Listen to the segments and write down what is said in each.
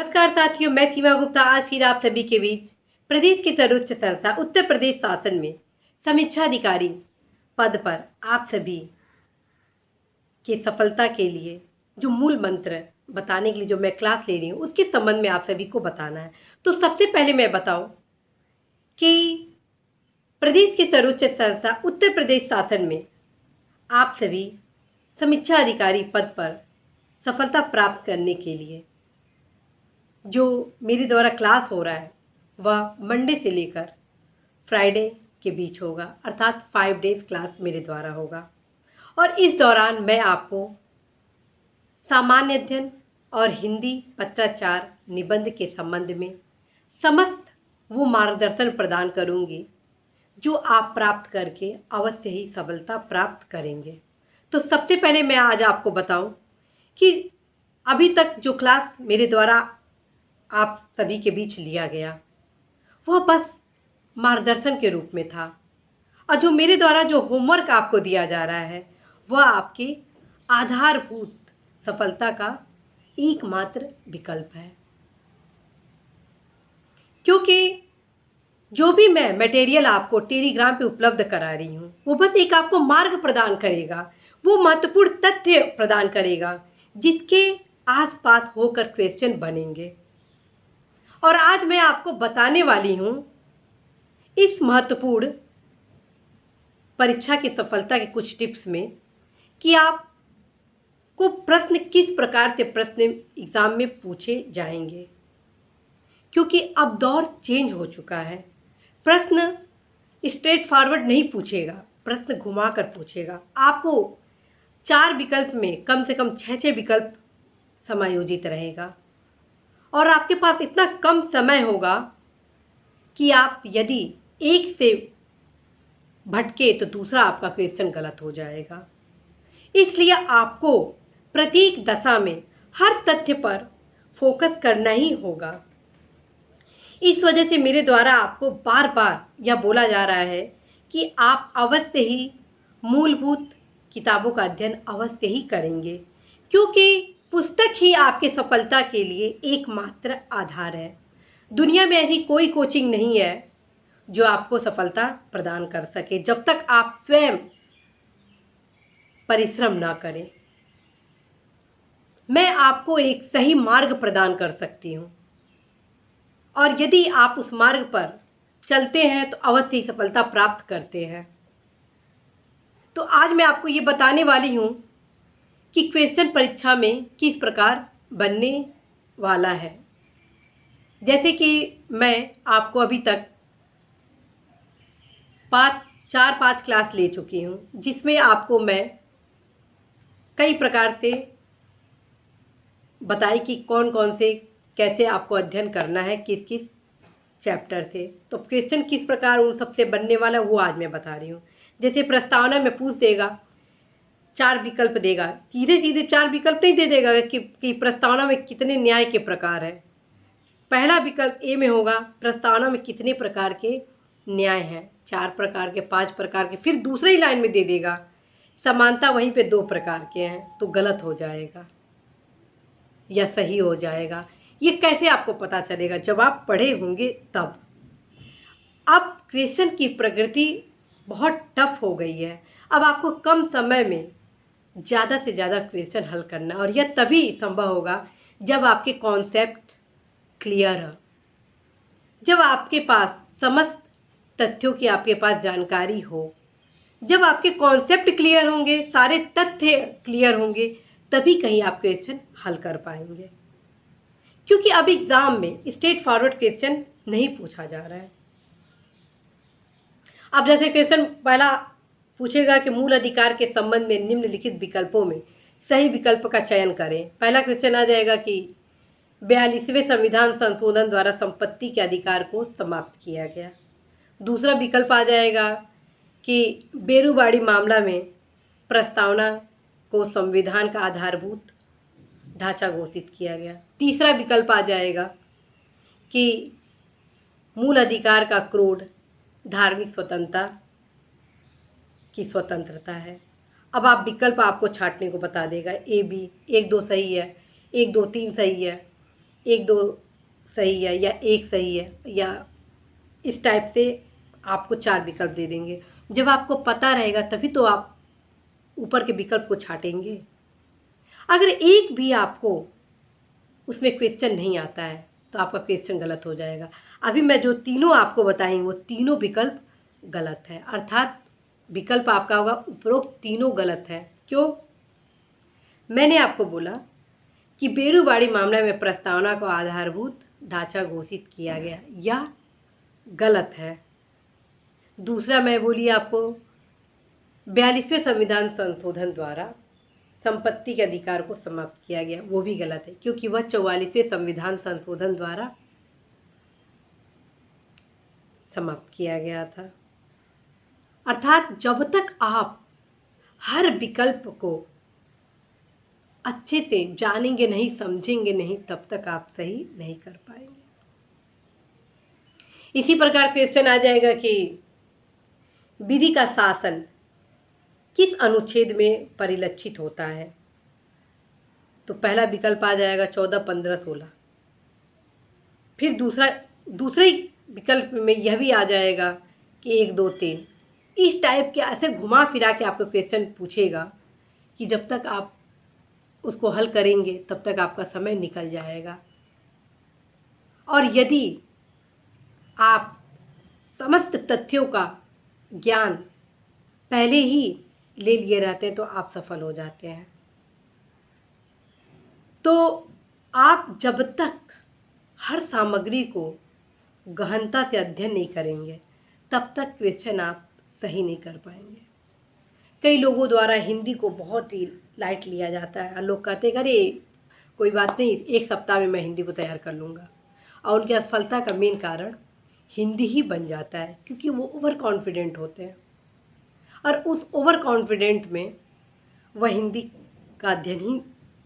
नमस्कार साथियों, मैं सीमा गुप्ता आज फिर आप सभी के बीच प्रदेश की सर्वोच्च संस्था उत्तर प्रदेश शासन में समीक्षा अधिकारी पद पर आप सभी की सफलता के लिए जो मूल मंत्र बताने के लिए जो मैं क्लास ले रही हूँ उसके संबंध में आप सभी को बताना है। तो सबसे पहले मैं बताऊं कि प्रदेश की सर्वोच्च संस्था उत्तर प्रदेश शासन में आप सभी समीक्षा अधिकारी पद पर सफलता प्राप्त करने के लिए जो मेरे द्वारा क्लास हो रहा है वह मंडे से लेकर फ्राइडे के बीच होगा, अर्थात 5 डेज क्लास मेरे द्वारा होगा। और इस दौरान मैं आपको सामान्य अध्ययन और हिंदी पत्राचार निबंध के संबंध में समस्त वो मार्गदर्शन प्रदान करूंगी जो आप प्राप्त करके अवश्य ही सफलता प्राप्त करेंगे। तो सबसे पहले मैं आज आपको बताऊं कि अभी तक जो क्लास मेरे द्वारा आप सभी के बीच लिया गया वह बस मार्गदर्शन के रूप में था, और जो मेरे द्वारा जो होमवर्क आपको दिया जा रहा है वह आपके आधारभूत सफलता का एकमात्र विकल्प है। क्योंकि जो भी मैं मटेरियल आपको टेलीग्राम पे उपलब्ध करा रही हूँ वो बस एक आपको मार्ग प्रदान करेगा, वो महत्वपूर्ण तथ्य प्रदान करेगा जिसके आसपास होकर क्वेश्चन बनेंगे। और आज मैं आपको बताने वाली हूं इस महत्वपूर्ण परीक्षा की सफलता के कुछ टिप्स में कि आपको प्रश्न किस प्रकार से प्रश्न एग्जाम में पूछे जाएंगे। क्योंकि अब दौर चेंज हो चुका है, प्रश्न स्ट्रेट फॉरवर्ड नहीं पूछेगा, प्रश्न घुमाकर पूछेगा। आपको 4 विकल्प में कम से कम 6 विकल्प समायोजित रहेगा और आपके पास इतना कम समय होगा कि आप यदि एक से भटके तो दूसरा आपका क्वेश्चन गलत हो जाएगा। इसलिए आपको प्रत्येक दशा में हर तथ्य पर फोकस करना ही होगा। इस वजह से मेरे द्वारा आपको बार बार यह बोला जा रहा है कि आप अवश्य ही मूलभूत किताबों का अध्ययन अवश्य ही करेंगे, क्योंकि पुस्तक ही आपके सफलता के लिए एकमात्र आधार है। दुनिया में ऐसी कोई कोचिंग नहीं है जो आपको सफलता प्रदान कर सके जब तक आप स्वयं परिश्रम ना करें। मैं आपको एक सही मार्ग प्रदान कर सकती हूँ और यदि आप उस मार्ग पर चलते हैं तो अवश्य ही सफलता प्राप्त करते हैं। तो आज मैं आपको ये बताने वाली हूँ कि क्वेश्चन परीक्षा में किस प्रकार बनने वाला है। जैसे कि मैं आपको अभी तक 4-5 क्लास ले चुकी हूँ, जिसमें आपको मैं कई प्रकार से बताई कि कौन कौन से कैसे आपको अध्ययन करना है, किस किस चैप्टर से। तो क्वेश्चन किस प्रकार उन सबसे बनने वाला वो आज मैं बता रही हूँ। जैसे प्रस्तावना में पूछ देगा, 4 विकल्प देगा, सीधे सीधे 4 विकल्प नहीं दे देगा कि प्रस्तावना में कितने न्याय के प्रकार है। पहला विकल्प ए में होगा प्रस्तावना में कितने प्रकार के न्याय हैं, 4 प्रकार के, 5 प्रकार के। फिर दूसरी लाइन में दे देगा समानता वहीं पे 2 प्रकार के हैं, तो गलत हो जाएगा या सही हो जाएगा। ये कैसे आपको पता चलेगा? जब आप पढ़े होंगे तब। अब क्वेश्चन की प्रकृति बहुत टफ हो गई है, अब आपको कम समय में ज़्यादा से ज़्यादा क्वेश्चन हल करना, और यह तभी संभव होगा जब आपके कॉन्सेप्ट क्लियर हो, जब आपके पास समस्त तथ्यों की आपके पास जानकारी हो। जब आपके कॉन्सेप्ट क्लियर होंगे, सारे तथ्य क्लियर होंगे, तभी कहीं आप क्वेश्चन हल कर पाएंगे। क्योंकि अब एग्जाम में स्ट्रेट फॉरवर्ड क्वेश्चन नहीं पूछा जा रहा है। अब जैसे क्वेश्चन पहला पूछेगा कि मूल अधिकार के संबंध में निम्नलिखित विकल्पों में सही विकल्प का चयन करें। पहला क्वेश्चन आ जाएगा कि 42वें संविधान संशोधन द्वारा संपत्ति के अधिकार को समाप्त किया गया। दूसरा विकल्प आ जाएगा कि बेरूबाड़ी मामला में प्रस्तावना को संविधान का आधारभूत ढांचा घोषित किया गया। तीसरा विकल्प आ जाएगा कि मूल अधिकार का क्रोध धार्मिक स्वतंत्रता की स्वतंत्रता है। अब आप विकल्प आपको छांटने को बता देगा, ए बी, 1 2 सही है, 1 2 3 सही है, एक दो सही है या एक सही है, या इस टाइप से आपको 4 विकल्प दे देंगे। जब आपको पता रहेगा तभी तो आप ऊपर के विकल्प को छाटेंगे। अगर एक भी आपको उसमें क्वेश्चन नहीं आता है तो आपका क्वेश्चन गलत हो जाएगा। अभी मैं जो तीनों आपको बताई वो तीनों विकल्प गलत है, अर्थात विकल्प आपका होगा उपरोक्त तीनों गलत है। क्यों? मैंने आपको बोला कि बेरूबाड़ी मामला में प्रस्तावना को आधारभूत ढांचा घोषित किया गया, यह गलत है। दूसरा मैं बोली आपको 42वें संविधान संशोधन द्वारा संपत्ति के अधिकार को समाप्त किया गया, वो भी गलत है, क्योंकि वह 44वें संविधान संशोधन द्वारा समाप्त किया गया था। अर्थात जब तक आप हर विकल्प को अच्छे से जानेंगे नहीं, समझेंगे नहीं, तब तक आप सही नहीं कर पाएंगे। इसी प्रकार क्वेश्चन आ जाएगा कि विधि का शासन किस अनुच्छेद में परिलक्षित होता है? तो पहला विकल्प आ जाएगा 14, 15, 16। फिर दूसरे विकल्प में यह भी आ जाएगा कि 1, 2, 3। इस टाइप के ऐसे घुमा फिरा के आपको क्वेश्चन पूछेगा कि जब तक आप उसको हल करेंगे तब तक आपका समय निकल जाएगा। और यदि आप समस्त तथ्यों का ज्ञान पहले ही ले लिए रहते हैं तो आप सफल हो जाते हैं। तो आप जब तक हर सामग्री को गहनता से अध्ययन नहीं करेंगे तब तक क्वेश्चन आप सही नहीं कर पाएंगे। कई लोगों द्वारा हिंदी को बहुत ही लाइट लिया जाता है। लोग कहते हैं अरे कोई बात नहीं, 1 सप्ताह में मैं हिंदी को तैयार कर लूँगा, और उनकी असफलता का मेन कारण हिंदी ही बन जाता है, क्योंकि वो ओवर कॉन्फिडेंट होते हैं और उस ओवर कॉन्फिडेंट में वह हिंदी का अध्ययन ही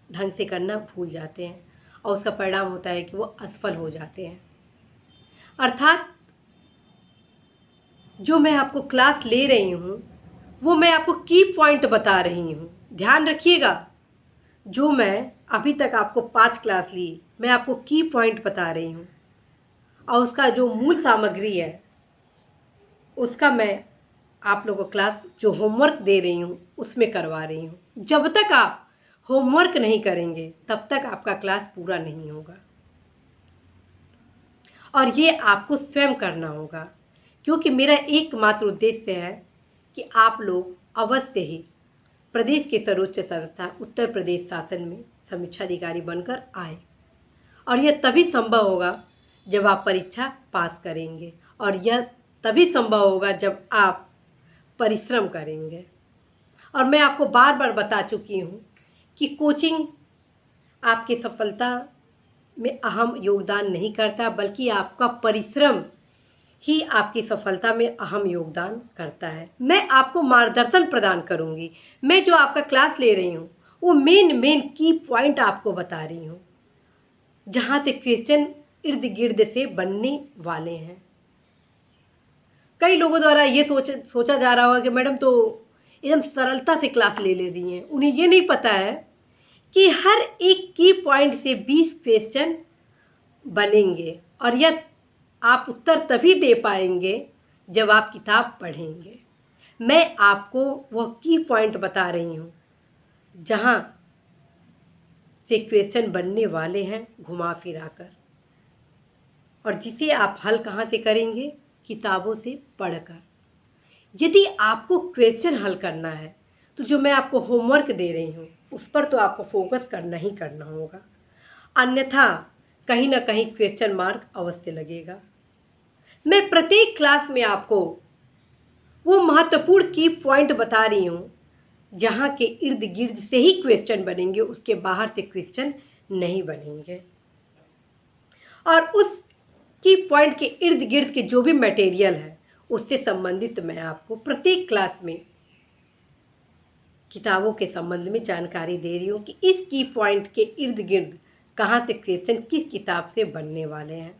ढंग से करना भूल जाते हैं और उसका परिणाम होता है कि वो असफल हो जाते हैं। अर्थात जो मैं आपको क्लास ले रही हूँ वो मैं आपको की पॉइंट बता रही हूँ। ध्यान रखिएगा, जो मैं अभी तक आपको 5 क्लास ली, मैं आपको की पॉइंट बता रही हूँ और उसका जो मूल सामग्री है उसका मैं आप लोगों को क्लास जो होमवर्क दे रही हूँ उसमें करवा रही हूँ। जब तक आप होमवर्क नहीं करेंगे तब तक आपका क्लास पूरा नहीं होगा, और ये आपको स्वयं करना होगा, क्योंकि मेरा एकमात्र उद्देश्य है कि आप लोग अवश्य ही प्रदेश के सर्वोच्च संस्था उत्तर प्रदेश शासन में समीक्षाधिकारी बनकर आए, और यह तभी संभव होगा जब आप परीक्षा पास करेंगे, और यह तभी संभव होगा जब आप परिश्रम करेंगे। और मैं आपको बार बार बता चुकी हूँ कि कोचिंग आपकी सफलता में अहम योगदान नहीं करता, बल्कि आपका परिश्रम ही आपकी सफलता में अहम योगदान करता है। मैं आपको मार्गदर्शन प्रदान करूँगी। मैं जो आपका क्लास ले रही हूँ वो मेन की पॉइंट आपको बता रही हूँ, जहाँ से क्वेश्चन इर्द गिर्द से बनने वाले हैं। कई लोगों द्वारा ये सोचा जा रहा होगा कि मैडम तो एकदम सरलता से क्लास ले रही हैं। उन्हें ये नहीं पता है कि हर एक की पॉइंट से 20 क्वेश्चन बनेंगे, और यह आप उत्तर तभी दे पाएंगे जब आप किताब पढ़ेंगे। मैं आपको वह की पॉइंट बता रही हूँ जहाँ से क्वेश्चन बनने वाले हैं घुमा फिरा कर, और जिसे आप हल कहाँ से करेंगे? किताबों से पढ़कर। यदि आपको क्वेश्चन हल करना है तो जो मैं आपको होमवर्क दे रही हूँ उस पर तो आपको फोकस करना ही करना होगा, अन्यथा कहीं ना कहीं क्वेश्चन मार्क अवश्य लगेगा। मैं प्रत्येक क्लास में आपको वो महत्वपूर्ण की पॉइंट बता रही हूँ जहाँ के इर्द गिर्द से ही क्वेश्चन बनेंगे, उसके बाहर से क्वेश्चन नहीं बनेंगे। और उस की पॉइंट के इर्द गिर्द के जो भी मटेरियल है उससे संबंधित मैं आपको प्रत्येक क्लास में किताबों के संबंध में जानकारी दे रही हूँ कि इस की पॉइंट के इर्द गिर्द कहाँ से क्वेश्चन किस किताब से बनने वाले हैं।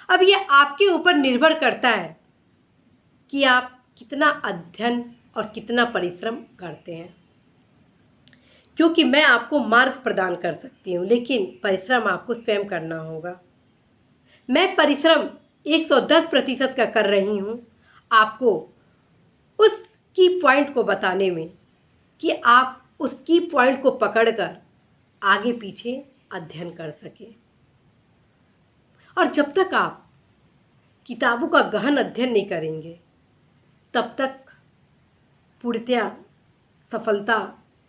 अब ये आपके ऊपर निर्भर करता है कि आप कितना अध्ययन और कितना परिश्रम करते हैं, क्योंकि मैं आपको मार्ग प्रदान कर सकती हूँ, लेकिन परिश्रम आपको स्वयं करना होगा। मैं परिश्रम 110% का कर रही हूँ आपको उस की पॉइंट को बताने में, कि आप उस की पॉइंट को पकड़कर आगे पीछे अध्ययन कर सकें। और जब तक आप किताबों का गहन अध्ययन नहीं करेंगे, तब तक पूर्णतया सफलता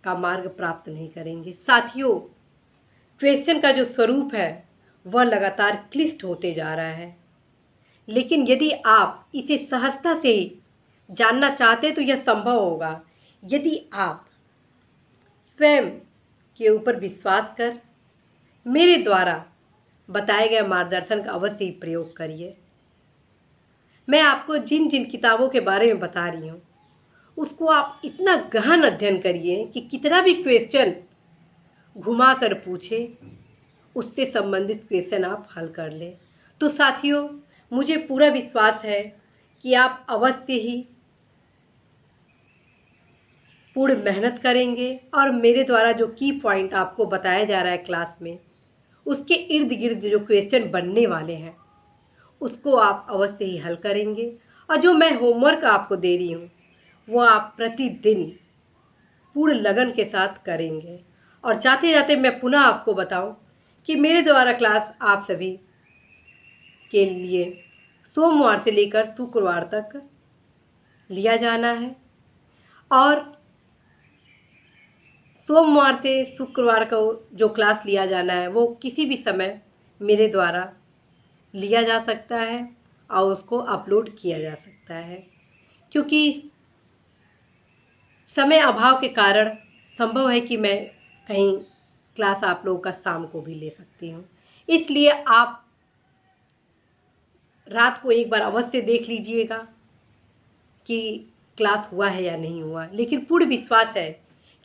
का मार्ग प्राप्त नहीं करेंगे। साथियों, क्वेश्चन का जो स्वरूप है वह लगातार क्लिष्ट होते जा रहा है, लेकिन यदि आप इसे सहजता से जानना चाहते हैं तो यह संभव होगा यदि आप स्वयं के ऊपर विश्वास कर मेरे द्वारा बताए गए मार्गदर्शन का अवश्य ही प्रयोग करिए। मैं आपको जिन जिन किताबों के बारे में बता रही हूँ उसको आप इतना गहन अध्ययन करिए कि कितना भी क्वेश्चन घुमा कर पूछे उससे संबंधित क्वेश्चन आप हल कर लें। तो साथियों, मुझे पूरा विश्वास है कि आप अवश्य ही पूर्ण मेहनत करेंगे और मेरे द्वारा जो की पॉइंट आपको बताया जा रहा है क्लास में, उसके इर्द गिर्द जो क्वेश्चन बनने वाले हैं उसको आप अवश्य ही हल करेंगे। और जो मैं होमवर्क आपको दे रही हूँ वो आप प्रतिदिन पूर्ण लगन के साथ करेंगे। और जाते जाते मैं पुनः आपको बताऊं कि मेरे द्वारा क्लास आप सभी के लिए सोमवार से लेकर शुक्रवार तक लिया जाना है, और सोमवार से शुक्रवार को जो क्लास लिया जाना है वो किसी भी समय मेरे द्वारा लिया जा सकता है और उसको अपलोड किया जा सकता है, क्योंकि समय अभाव के कारण संभव है कि मैं कहीं क्लास आप लोगों का शाम को भी ले सकती हूँ। इसलिए आप रात को एक बार अवश्य देख लीजिएगा कि क्लास हुआ है या नहीं हुआ, लेकिन पूर्ण विश्वास है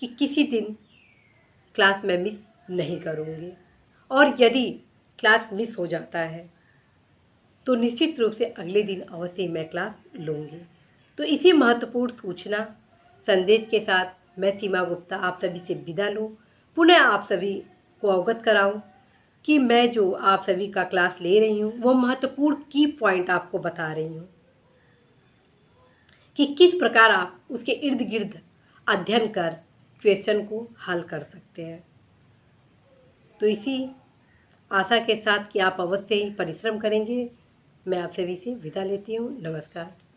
कि किसी दिन क्लास मैं मिस नहीं करूँगी। और यदि क्लास मिस हो जाता है तो निश्चित रूप से अगले दिन अवश्य मैं क्लास लूँगी। तो इसी महत्वपूर्ण सूचना संदेश के साथ मैं सीमा गुप्ता आप सभी से विदा लूँ। पुनः आप सभी को अवगत कराऊँ कि मैं जो आप सभी का क्लास ले रही हूँ वो महत्वपूर्ण की पॉइंट आपको बता रही हूँ कि किस प्रकार आप उसके इर्द गिर्द अध्ययन कर क्वेश्चन को हल कर सकते हैं। तो इसी आशा के साथ कि आप अवश्य ही परिश्रम करेंगे, मैं आप सभी से विदा लेती हूँ। नमस्कार।